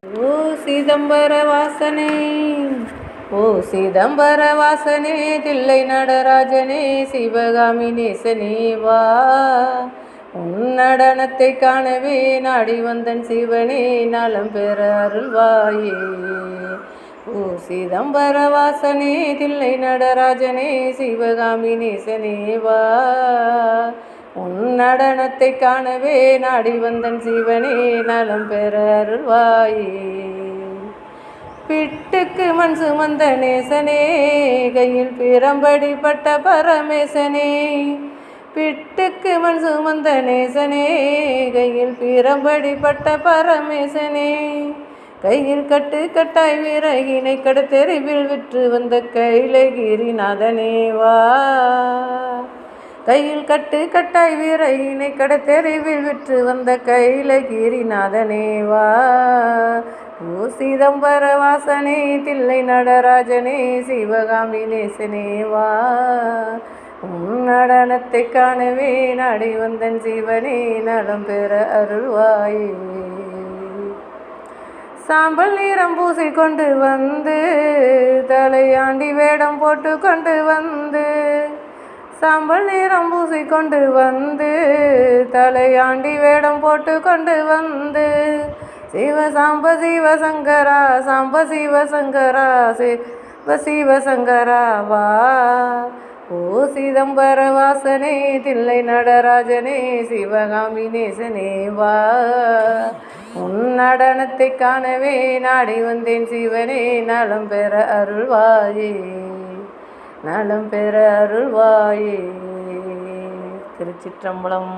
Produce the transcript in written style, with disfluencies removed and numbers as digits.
ஓ சிதம்பர வாசனே, ஓ சிதம்பர வாசனே, தில்லை நடராஜனே, சிவகாமி நேசனே வா. உன் நடனத்தை காணவே நாடி வந்தன் சிவனே, நலம் பெற அருள்வாயே. ஓ சிதம்பர வாசனே, தில்லை நடராஜனே, சிவகாமி நேசனே வா. உன் நடனத்தை காணவே நாடி வந்தன் சிவனே, நலம் பெற அருள்வாயே. பிட்டுக்கு மண் சுமந்த நேசனே, கையில் பிரம்படி பட்ட பரமேசனே. பிட்டுக்கு மண் சுமந்த நேசனே, கையில் பிரம்படி பட்ட பரமேசனே. கையில் கட்டு கட்டாய் விறகினை கடத்தெருவில் விற்று வந்த கைலகிரிநாதனே வா. கையில் கட்டு கட்டாய் விறகினை கடத்தெருவில் விற்று வந்த கைலகிரிநாதனே வா. ஓ சிதம்பர வாசனே, தில்லை நடராஜனே, சிவகாமி நேசனே வா. உன் நடனத்தை காணவே நாடி வந்தன் சிவனே, நலம் பெற அருள்வாயே. சாம்பல் நிறம் பூசி கொண்டு வந்து தலையாண்டி வேடம் போட்டு கொண்டு வந்து. சாம்பல் நிறம் பூசி கொண்டு வந்து தலையாண்டி வேடம் போட்டு கொண்டு வந்து. சிவ சாம்ப சிவசங்கரா, சாம்ப சிவசங்கரா, சிவ சிவசங்கரா வா. ஓ சிதம்பர வாசனே, தில்லை நடராஜனே, சிவகாமி நேசனே வா. உன் நடனத்தை காணவே நாடி வந்தேன் சிவனே, நலம் பெற அருள்வாயே, நலம் பெற அருள்வாயே. திருச்சிற்றம்பலம்.